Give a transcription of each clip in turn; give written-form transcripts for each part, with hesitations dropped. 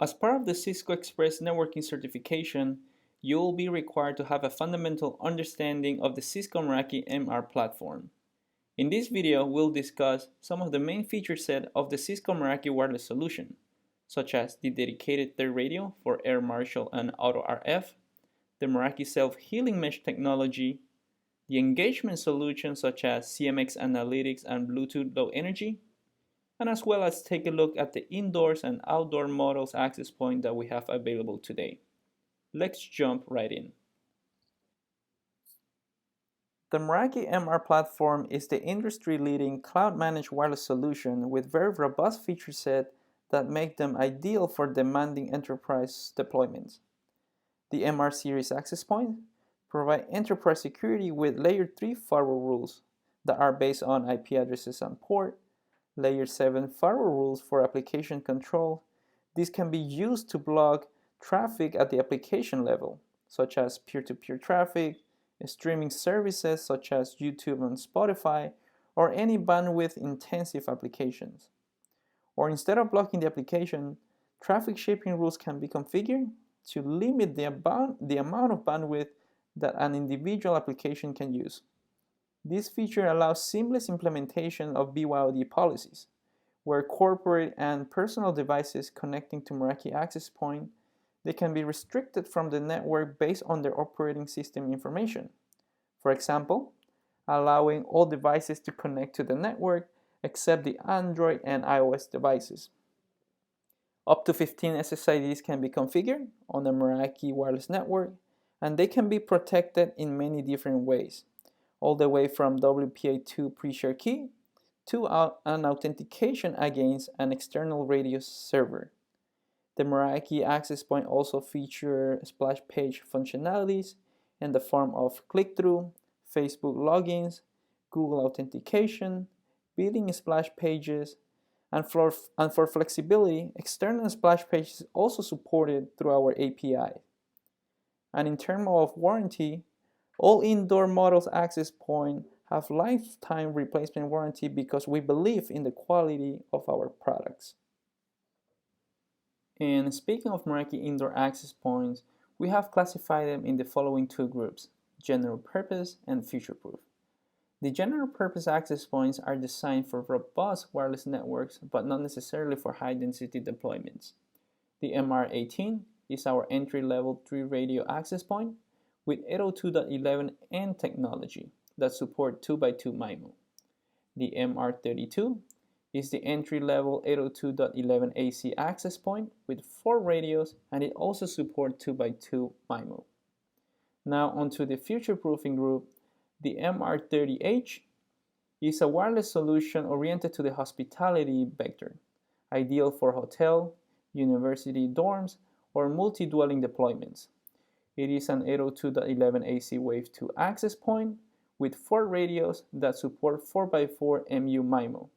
As part of the Cisco Express networking certification, you will be required to have a fundamental understanding of the Cisco Meraki MR platform. In this video, we'll discuss some of the main feature set of the Cisco Meraki wireless solution, such as the dedicated third radio for Air Marshal and Auto RF, the Meraki self-healing mesh technology, the engagement solutions such as CMX Analytics and Bluetooth Low Energy, and as well as take a look at the indoors and outdoor models access point that we have available today. Let's jump right in. The Meraki MR platform is the industry-leading cloud-managed wireless solution with very robust feature set that make them ideal for demanding enterprise deployments. The MR series access points provide enterprise security with Layer 3 firewall rules that are based on IP addresses and port, Layer 7 firewall rules for application control. These can be used to block traffic at the application level, such as peer-to-peer traffic, streaming services such as YouTube and Spotify, or any bandwidth-intensive applications. Or instead of blocking the application, traffic shaping rules can be configured to limit the amount of bandwidth that an individual application can use. This feature allows seamless implementation of BYOD policies, where corporate and personal devices connecting to Meraki access point, they can be restricted from the network based on their operating system information. For example, allowing all devices to connect to the network except the Android and iOS devices. Up to 15 SSIDs can be configured on the Meraki wireless network, and they can be protected in many different ways, all the way from WPA2 pre-share key to an authentication against an external radio server. The Meraki access point also features splash page functionalities in the form of click-through, Facebook logins, Google authentication, billing splash pages, and for flexibility, external splash pages also supported through our API. And in terms of warranty, all indoor models access point have lifetime replacement warranty because we believe in the quality of our products. And speaking of Meraki indoor access points, we have classified them in the following two groups: general purpose and future-proof. The general purpose access points are designed for robust wireless networks, but not necessarily for high-density deployments. The MR18 is our entry-level 3-radio access point with 802.11n technology that support 2x2 MIMO. The MR32 is the entry-level 802.11ac access point with 4 radios, and it also supports 2x2 MIMO. Now onto the future-proofing group. The MR30H is a wireless solution oriented to the hospitality vector, ideal for hotel, university dorms, or multi-dwelling deployments. It is an 802.11ac Wave 2 access point with 4 radios that support 4x4 MU MIMO.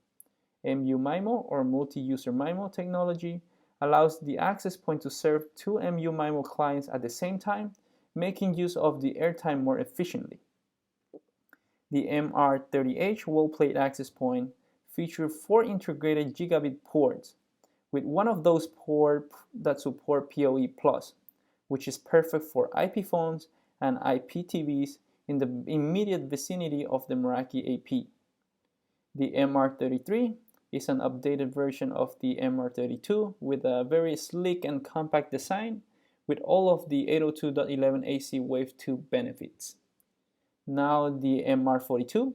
MU MIMO, or multi-user MIMO technology, allows the access point to serve 2 MU MIMO clients at the same time, making use of the airtime more efficiently. The MR30H wall-plate access point features 4 integrated gigabit ports, with one of those ports that support PoE+, which is perfect for IP phones and IPTVs in the immediate vicinity of the Meraki AP. The MR33 is an updated version of the MR32 with a very sleek and compact design with all of the 802.11ac Wave 2 benefits. Now the MR42,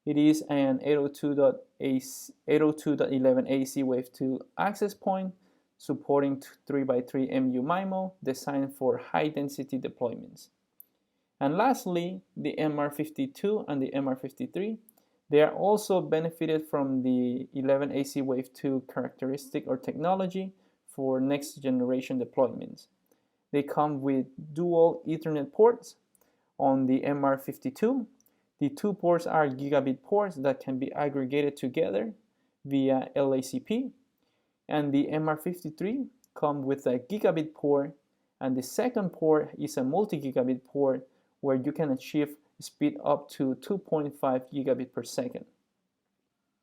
it is an 802.11ac Wave 2 access point supporting 3x3 MU MIMO designed for high-density deployments. And lastly, the MR52 and the MR53, they are also benefited from the 11AC Wave 2 characteristic or technology for next generation deployments. They come with dual Ethernet ports. On the MR52, the 2 ports are gigabit ports that can be aggregated together via LACP, and the MR53 comes with a gigabit port, and the second port is a multi-gigabit port where you can achieve speed up to 2.5 gigabit per second.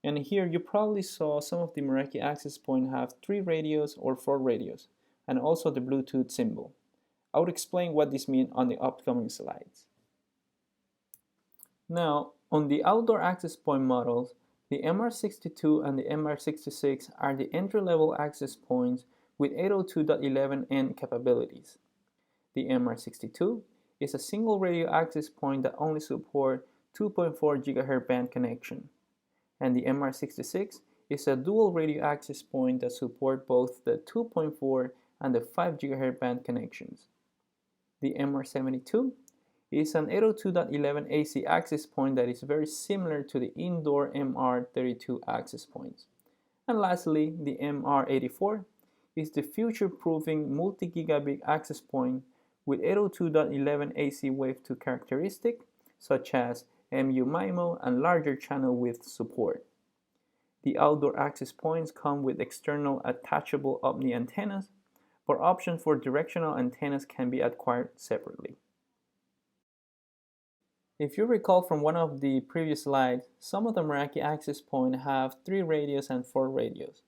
And here you probably saw some of the Meraki access point have 3 radios or 4 radios, and also the Bluetooth symbol. I would explain what this means on the upcoming slides. Now, on the outdoor access point models, the MR62 and the MR66 are the entry-level access points with 802.11n capabilities. The MR62 is a single radio access point that only supports 2.4 GHz band connection, and the MR66 is a dual radio access point that supports both the 2.4 and the 5 GHz band connections. The MR72 is an 802.11 AC access point that is very similar to the indoor MR32 access points. And lastly, the MR84 is the future-proofing multi-gigabit access point with 802.11 AC Wave 2 characteristics such as MU-MIMO and larger channel width support. The outdoor access points come with external attachable Omni antennas, but options for directional antennas can be acquired separately. If you recall from one of the previous slides, some of the Meraki access points have 3 radios and 4 radios.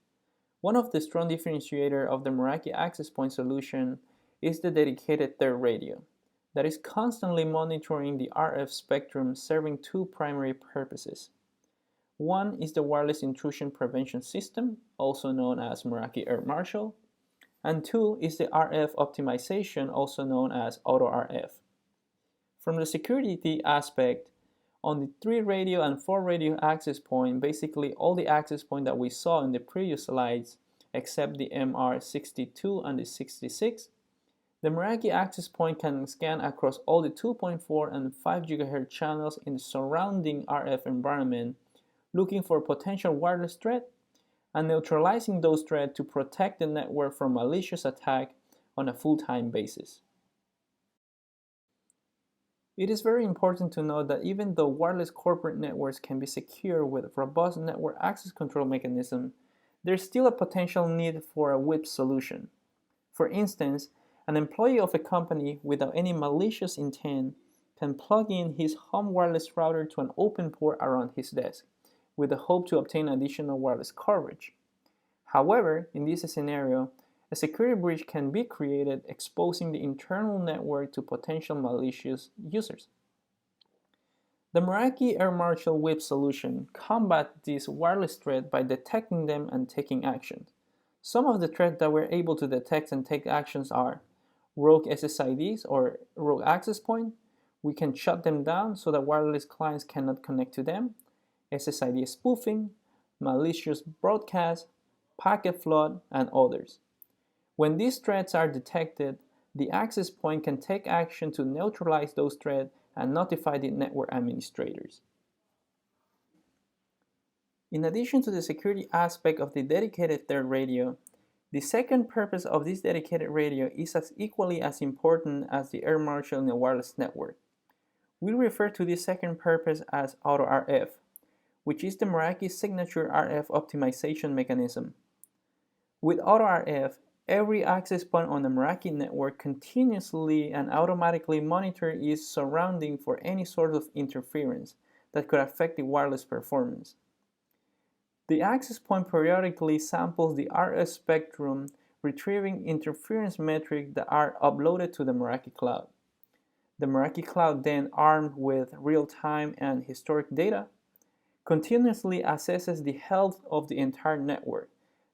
One of the strong differentiators of the Meraki access point solution is the dedicated third radio that is constantly monitoring the RF spectrum, serving 2 primary purposes. One is the wireless intrusion prevention system, also known as Meraki Air Marshal, and 2 is the RF optimization, also known as Auto RF. From the security aspect, on the 3 radio and 4 radio access point, basically all the access points that we saw in the previous slides, except the MR62 and the 66, the Meraki access point can scan across all the 2.4 and 5 GHz channels in the surrounding RF environment, looking for potential wireless threat and neutralizing those threats to protect the network from malicious attack on a full-time basis. It is very important to note that even though wireless corporate networks can be secure with robust network access control mechanism, there's still a potential need for a WIP solution. For instance, an employee of a company without any malicious intent can plug in his home wireless router to an open port around his desk, with the hope to obtain additional wireless coverage. However, in this scenario, a security breach can be created, exposing the internal network to potential malicious users. The Meraki Air Marshal WIP solution combats this wireless threat by detecting them and taking action. Some of the threats that we're able to detect and take actions are rogue SSIDs or rogue access point. We can shut them down so that wireless clients cannot connect to them, SSID spoofing, malicious broadcast, packet flood, and others. When these threats are detected, the access point can take action to neutralize those threats and notify the network administrators. In addition to the security aspect of the dedicated third radio, the second purpose of this dedicated radio is as equally as important as the Air Marshal in a wireless network. We refer to this second purpose as Auto RF, which is the Meraki signature RF optimization mechanism. With Auto RF, every access point on the Meraki network continuously and automatically monitors its surrounding for any sort of interference that could affect the wireless performance. The access point periodically samples the RF spectrum, retrieving interference metrics that are uploaded to the Meraki cloud. The Meraki cloud, then armed with real-time and historic data, continuously assesses the health of the entire network,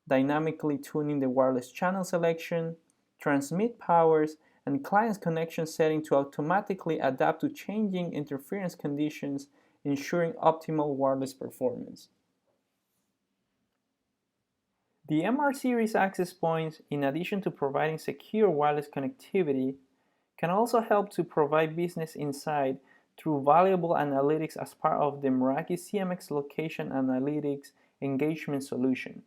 dynamically tuning the wireless channel selection, transmit powers, and client's connection setting to automatically adapt to changing interference conditions, ensuring optimal wireless performance. The MR series access points, in addition to providing secure wireless connectivity, can also help to provide business insight through valuable analytics as part of the Meraki CMX Location Analytics engagement solution.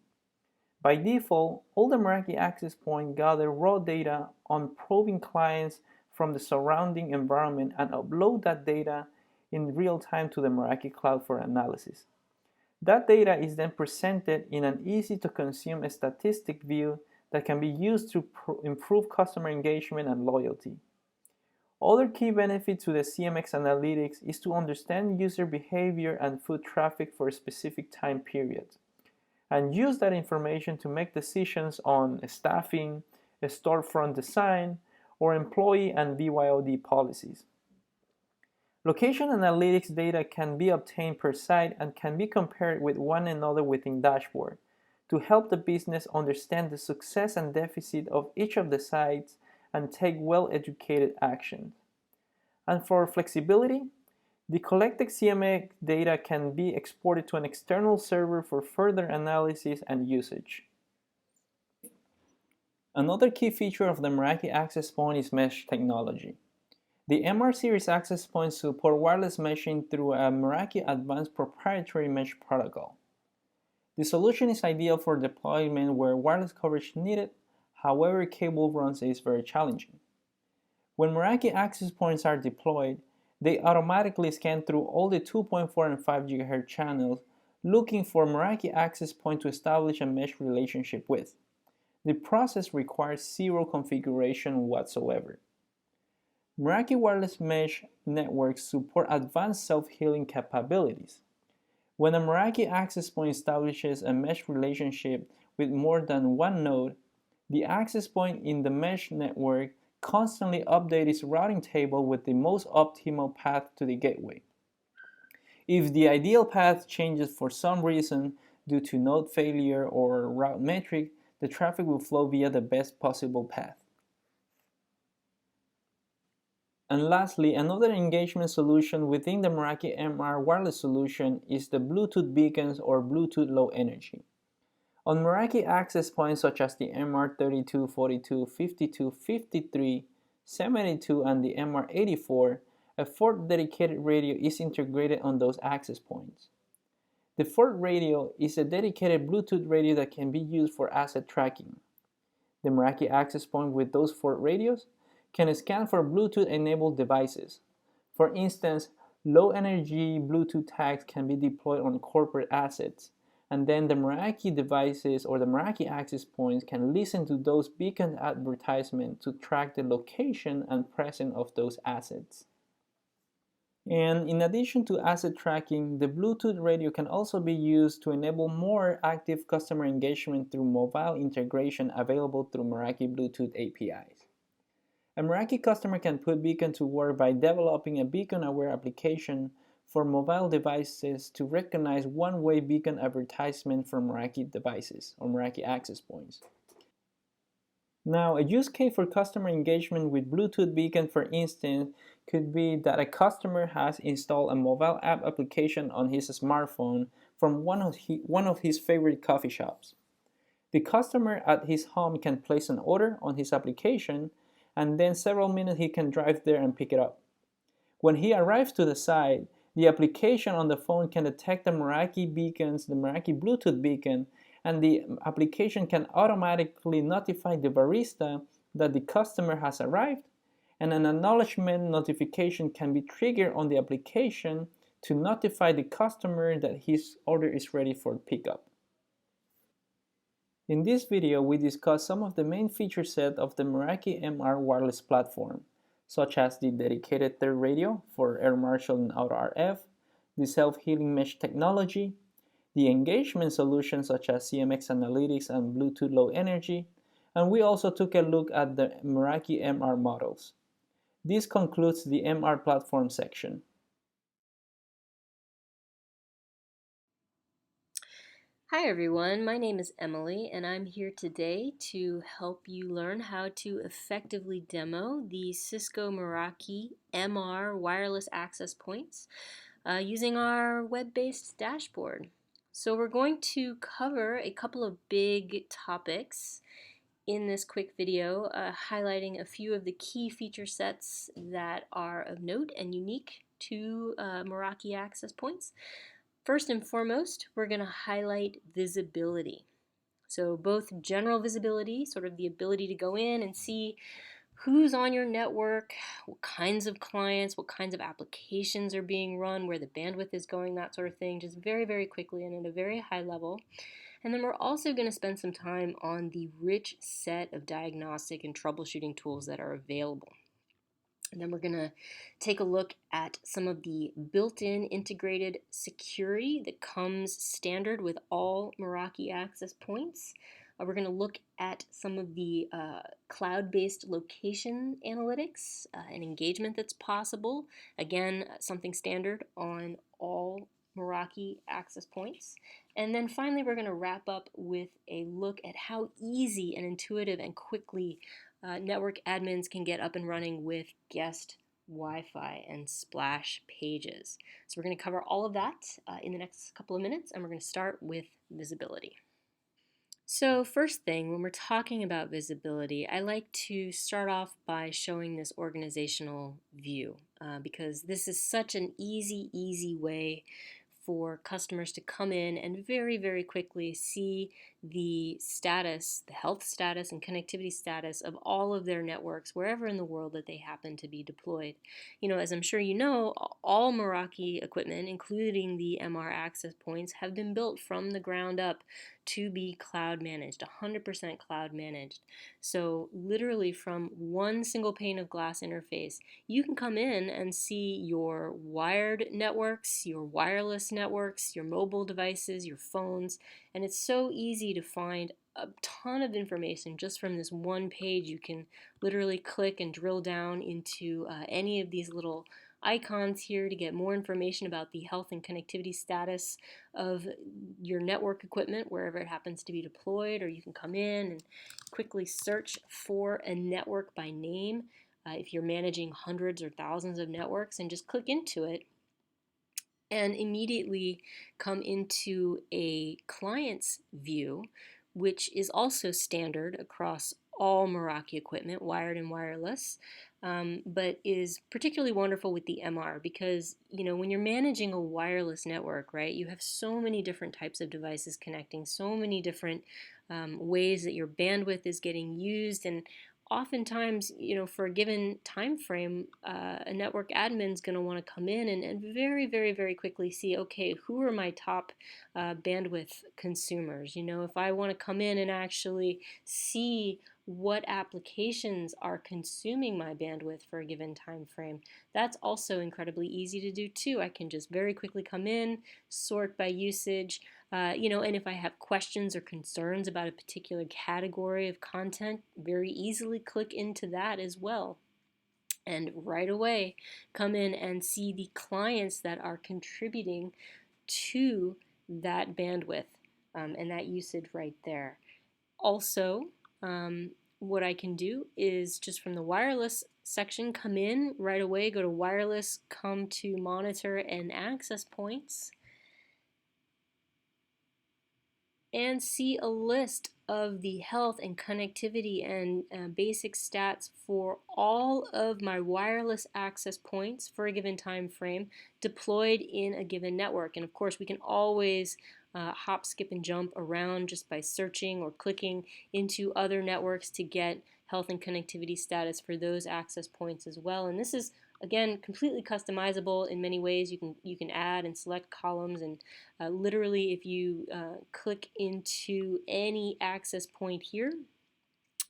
By default, all the Meraki access points gather raw data on probing clients from the surrounding environment and upload that data in real time to the Meraki cloud for analysis. That data is then presented in an easy-to-consume statistic view that can be used to improve customer engagement and loyalty. Other key benefit to the CMX analytics is to understand user behavior and foot traffic for a specific time period, and use that information to make decisions on staffing, a storefront design, or employee and BYOD policies. Location analytics data can be obtained per site and can be compared with one another within dashboard to help the business understand the success and deficit of each of the sites and take well-educated actions. And for flexibility, the collected CMA data can be exported to an external server for further analysis and usage. Another key feature of the Meraki access point is mesh technology. The MR series access points support wireless meshing through a Meraki advanced proprietary mesh protocol. The solution is ideal for deployment where wireless coverage is needed, however cable runs is very challenging. When Meraki access points are deployed, they automatically scan through all the 2.4 and 5 GHz channels looking for Meraki access point to establish a mesh relationship with. The process requires zero configuration whatsoever. Meraki wireless mesh networks support advanced self-healing capabilities. When a Meraki access point establishes a mesh relationship with more than one node, the access point in the mesh network constantly updates its routing table with the most optimal path to the gateway. If the ideal path changes for some reason due to node failure or route metric, the traffic will flow via the best possible path. And lastly, another engagement solution within the Meraki MR wireless solution is the Bluetooth beacons or Bluetooth Low Energy. On Meraki access points such as the MR32, 42, 52, 53, 72, and the MR84, a fourth dedicated radio is integrated on those access points. The fourth radio is a dedicated Bluetooth radio that can be used for asset tracking. The Meraki access point with those four radios can scan for Bluetooth-enabled devices. For instance, low-energy Bluetooth tags can be deployed on corporate assets, and then the Meraki devices or the Meraki access points can listen to those beacon advertisements to track the location and presence of those assets. And in addition to asset tracking, the Bluetooth radio can also be used to enable more active customer engagement through mobile integration available through Meraki Bluetooth APIs. A Meraki customer can put Beacon to work by developing a beacon-aware application for mobile devices to recognize one-way beacon advertisement from Meraki devices or Meraki access points. Now, a use case for customer engagement with Bluetooth Beacon, for instance, could be that a customer has installed a mobile app application on his smartphone from one of his favorite coffee shops. The customer at his home can place an order on his application, and then several minutes he can drive there and pick it up. When he arrives to the site, the application on the phone can detect the Meraki beacons, the Meraki Bluetooth beacon, and the application can automatically notify the barista that the customer has arrived, and an acknowledgement notification can be triggered on the application to notify the customer that his order is ready for pickup. In this video, we discuss some of the main feature set of the Meraki MR wireless platform, such as the dedicated third radio for Air Marshal and Auto RF, the self-healing mesh technology, the engagement solutions such as CMX Analytics and Bluetooth Low Energy, and we also took a look at the Meraki MR models. This concludes the MR platform section. Hi everyone, my name is Emily and I'm here today to help you learn how to effectively demo the Cisco Meraki MR wireless access points using our web-based dashboard. So we're going to cover a couple of big topics in this quick video, highlighting a few of the key feature sets that are of note and unique to Meraki access points. First and foremost, we're going to highlight visibility. So both general visibility, sort of the ability to go in and see who's on your network, what kinds of clients, what kinds of applications are being run, where the bandwidth is going, that sort of thing, just very, very quickly and at a very high level. And then we're also going to spend some time on the rich set of diagnostic and troubleshooting tools that are available. And then we're going to take a look at some of the built-in integrated security that comes standard with all Meraki access points. We're going to look at some of the cloud-based location analytics and engagement that's possible. Again, something standard on all Meraki access points. And then finally, we're going to wrap up with a look at how easy and intuitive and quickly network admins can get up and running with guest Wi-Fi and splash pages. So we're going to cover all of that in the next couple of minutes, and we're going to start with visibility. So first thing, when we're talking about visibility, I like to start off by showing this organizational view because this is such an easy way for customers to come in and very quickly see the status, the health status and connectivity status of all of their networks wherever in the world that they happen to be deployed. As I'm sure you know, all Meraki equipment, including the MR access points, have been built from the ground up to be cloud managed, 100% cloud managed. So literally from one single pane of glass interface, you can come in and see your wired networks, your wireless networks, your mobile devices, your phones, and it's so easy to find a ton of information just from this one page. You can literally click and drill down into any of these little icons here to get more information about the health and connectivity status of your network equipment wherever it happens to be deployed, or you can come in and quickly search for a network by name if you're managing hundreds or thousands of networks, and just click into it and immediately come into a client's view, which is also standard across all Meraki equipment, wired and wireless, but is particularly wonderful with the MR because, when you're managing a wireless network, right, you have so many different types of devices connecting, so many different ways that your bandwidth is getting used, and oftentimes, for a given time frame, a network admin is going to want to come in and very quickly see, okay, who are my top bandwidth consumers? If I want to come in and actually see what applications are consuming my bandwidth for a given time frame, that's also incredibly easy to do too. I can just very quickly come in, sort by usage, and if I have questions or concerns about a particular category of content, very easily click into that as well. And right away, come in and see the clients that are contributing to that bandwidth and that usage right there. Also, what I can do is just from the wireless section, come in right away, go to wireless, come to monitor and access points, and see a list of the health and connectivity and basic stats for all of my wireless access points for a given time frame deployed in a given network. And of course, we can always hop, skip, and jump around just by searching or clicking into other networks to get health and connectivity status for those access points as well. And this is, again, completely customizable in many ways. You can add and select columns, and literally if you click into any access point here,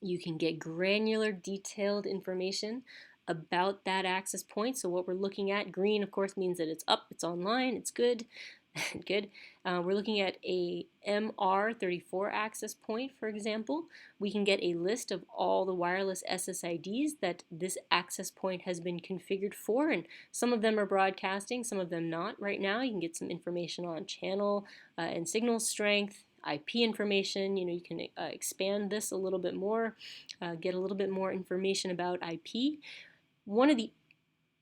you can get granular, detailed information about that access point. So what we're looking at, green of course means that it's up, it's online, it's good. Good. We're looking at a MR34 access point, for example. We can get a list of all the wireless SSIDs that this access point has been configured for, and some of them are broadcasting, some of them not right now. You can get some information on channel and signal strength, IP information. You can expand this a little bit more, get a little bit more information about IP. One of the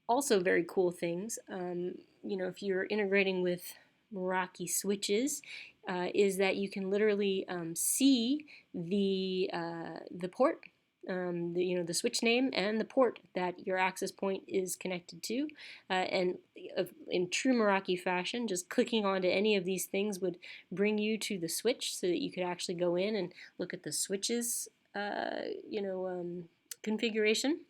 also very cool things, if you're integrating with Meraki switches, is that you can literally see the port, the switch name and the port that your access point is connected to, and in true Meraki fashion, just clicking onto any of these things would bring you to the switch, so that you could actually go in and look at the switches, configuration.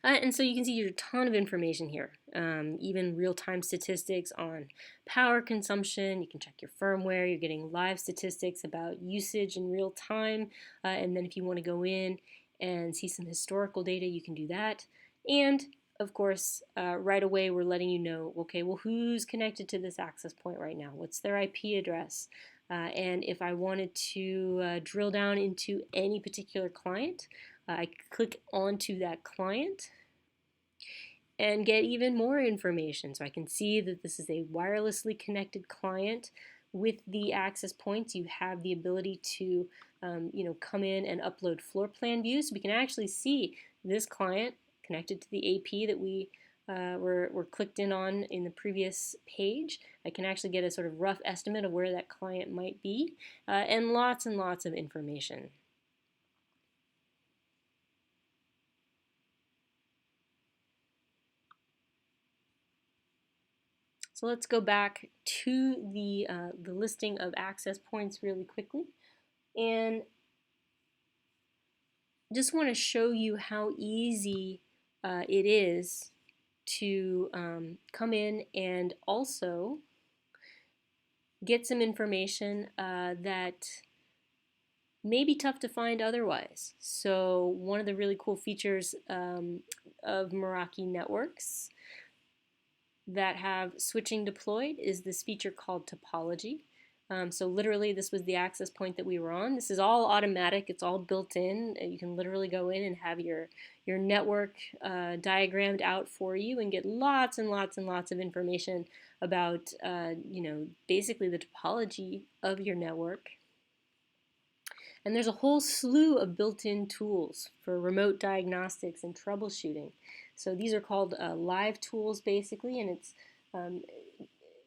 And so you can see there's a ton of information here, even real-time statistics on power consumption. You can check your firmware. You're getting live statistics about usage in real time. And then if you want to go in and see some historical data, you can do that. And of course, right away we're letting you know, okay, well, who's connected to this access point right now? What's their IP address? And if I wanted to drill down into any particular client, I click onto that client and get even more information. So I can see that this is a wirelessly connected client. With the access points, you have the ability to come in and upload floor plan views. So we can actually see this client connected to the AP that we were clicked in the previous page. I can actually get a sort of rough estimate of where that client might be, and lots of information. So let's go back to the listing of access points really quickly, and just want to show you how easy it is to come in and also get some information that may be tough to find otherwise. So one of the really cool features of Meraki networks that have switching deployed is this feature called topology. So literally this was the access point that we were on. This is all automatic, it's all built in. You can literally go in and have your network diagrammed out for you and get lots and lots of information about basically the topology of your network. And there's a whole slew of built-in tools for remote diagnostics and troubleshooting. So these are called live tools basically, and it's um,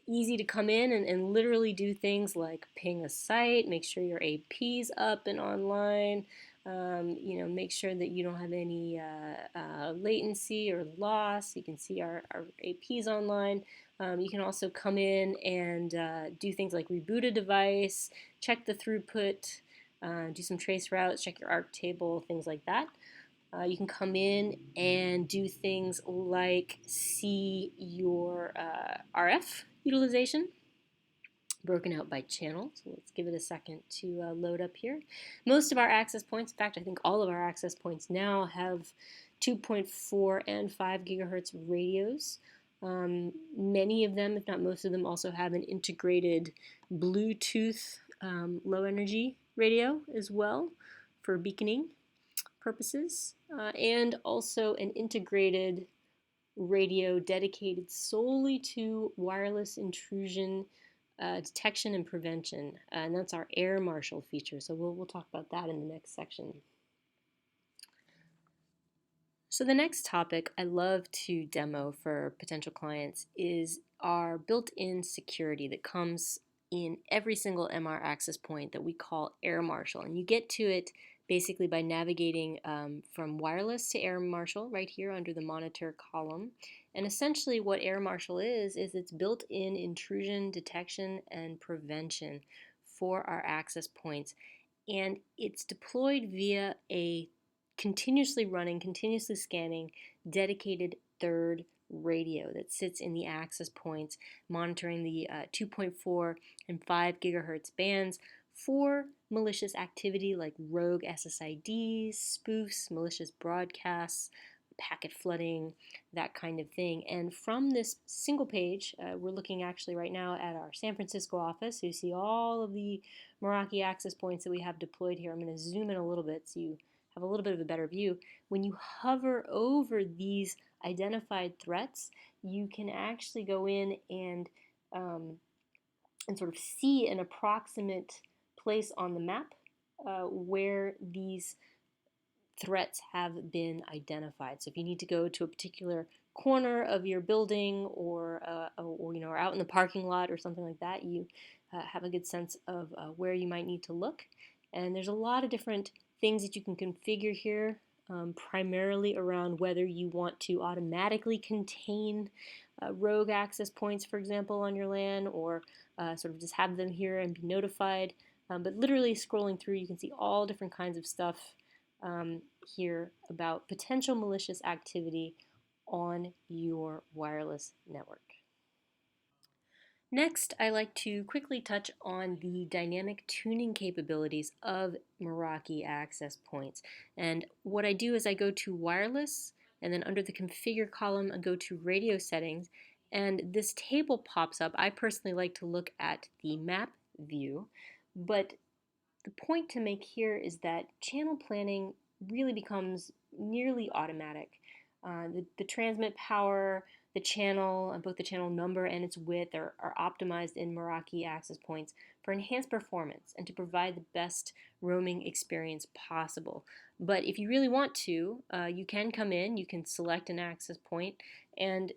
easy to come in and literally do things like ping a site, make sure your AP's up and online, make sure that you don't have any latency or loss. You can see our AP's online. You can also come in and do things like reboot a device, check the throughput, do some trace routes, check your ARC table, things like that. You can come in and do things like see your RF utilization broken out by channel. So let's give it a second to load up here. Most of our access points, in fact, I think all of our access points now have 2.4 and 5 gigahertz radios. Many of them, if not most of them, also have an integrated Bluetooth low energy radio as well for beaconing purposes, and also an integrated radio dedicated solely to wireless intrusion detection and prevention, and that's our air marshal feature. So we'll talk about that in the next section. So the next topic I love to demo for potential clients is our built-in security that comes in every single MR access point that we call Air Marshal. And you get to it basically by navigating from wireless to Air Marshal right here under the monitor column. And essentially what Air Marshal is it's built-in intrusion detection and prevention for our access points. And it's deployed via a continuously running, continuously scanning, dedicated third radio that sits in the access points, monitoring the 2.4 and 5 gigahertz bands for malicious activity like rogue SSIDs, spoofs, malicious broadcasts, packet flooding, that kind of thing. And from this single page, we're looking actually right now at our San Francisco office. So you see all of the Meraki access points that we have deployed here. I'm going to zoom in a little bit so you have a little bit of a better view. When you hover over these identified threats, you can actually go in and sort of see an approximate place on the map where these threats have been identified. So if you need to go to a particular corner of your building or out in the parking lot or something like that, you have a good sense of where you might need to look. And there's a lot of different things that you can configure here, primarily around whether you want to automatically contain rogue access points, for example, on your LAN, or sort of just have them here and be notified. But literally scrolling through, you can see all different kinds of stuff here about potential malicious activity on your wireless network. Next, I like to quickly touch on the dynamic tuning capabilities of Meraki access points. And what I do is I go to wireless, and then under the configure column, I go to radio settings, and this table pops up. I personally like to look at the map view. But the point to make here is that channel planning really becomes nearly automatic. The transmit power, the channel, both the channel number and its width are optimized in Meraki access points for enhanced performance and to provide the best roaming experience possible. But if you really want to, you can come in, you can select an access point and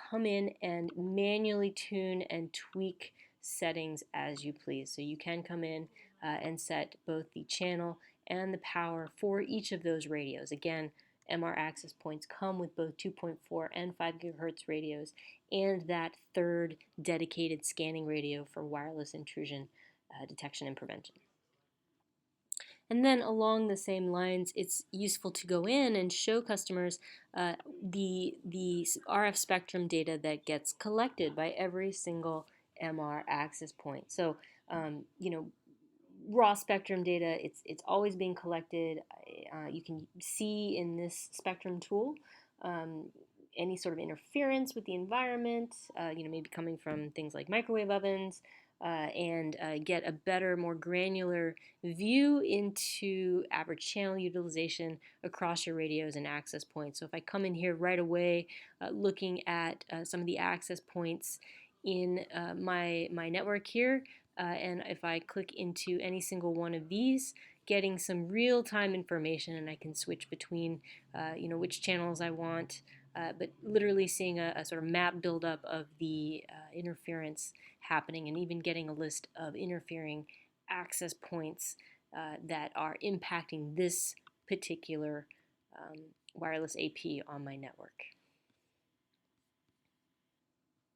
come in and manually tune and tweak settings as you please. So you can come in and set both the channel and the power for each of those radios. Again, MR access points come with both 2.4 and 5 gigahertz radios and that third dedicated scanning radio for wireless intrusion detection and prevention. And then along the same lines, it's useful to go in and show customers the RF spectrum data that gets collected by every single MR access point. So, raw spectrum data, it's always being collected. You can see in this spectrum tool any sort of interference with the environment, maybe coming from things like microwave ovens, and get a better, more granular view into average channel utilization across your radios and access points. So if I come in here right away looking at some of the access points in my network here, and if I click into any single one of these, getting some real-time information, and I can switch between which channels I want, but literally seeing a sort of map buildup of the interference happening, and even getting a list of interfering access points that are impacting this particular wireless AP on my network.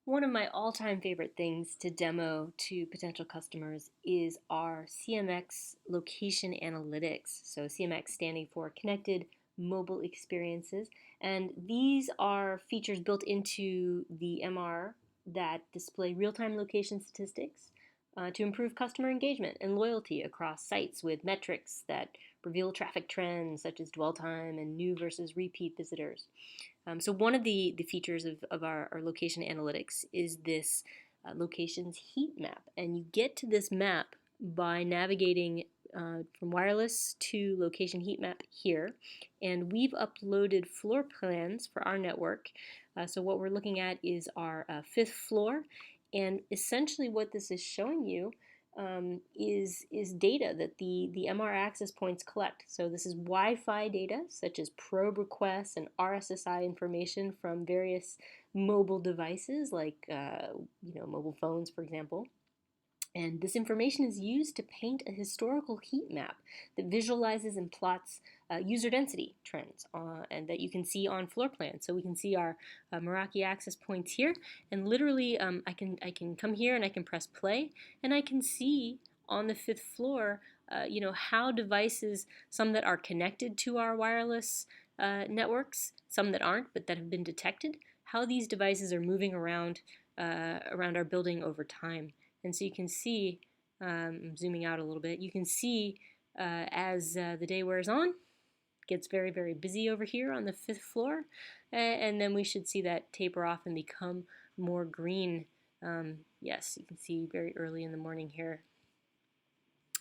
One of my all-time favorite things to demo to potential customers is our CMX location analytics. So CMX standing for Connected Mobile Experiences. And these are features built into the MR that display real-time location statistics to improve customer engagement and loyalty across sites with metrics that reveal traffic trends such as dwell time and new versus repeat visitors. So one of the features of our location analytics is this locations heat map. And you get to this map by navigating from wireless to location heat map here. And we've uploaded floor plans for our network. So what we're looking at is our 5th floor. And essentially what this is showing you is data that the MR access points collect. So this is Wi-Fi data, such as probe requests and RSSI information from various mobile devices, like mobile phones, for example. And this information is used to paint a historical heat map that visualizes and plots user density trends and that you can see on floor plans. So we can see our Meraki access points here, and literally I can come here and I can press play, and I can see on the 5th floor how devices, some that are connected to our wireless networks, some that aren't but that have been detected, how these devices are moving around our building over time. And so you can see, I'm zooming out a little bit, you can see as the day wears on, it gets very, very busy over here on the 5th floor, and then we should see that taper off and become more green. Yes, you can see very early in the morning here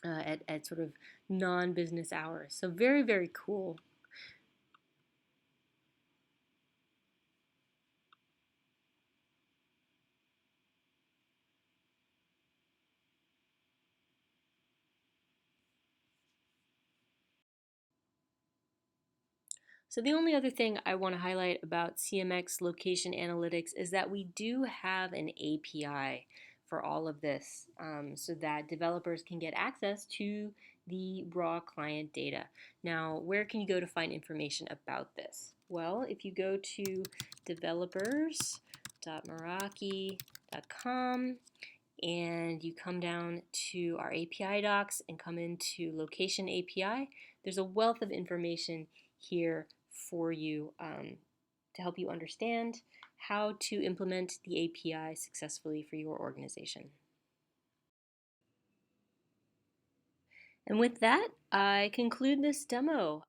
at sort of non-business hours. So very, very cool. So the only other thing I want to highlight about CMX Location Analytics is that we do have an API for all of this so that developers can get access to the raw client data. Now, where can you go to find information about this? Well, if you go to developers.meraki.com and you come down to our API docs and come into Location API, there's a wealth of information here for you to help you understand how to implement the API successfully for your organization. And with that, I conclude this demo.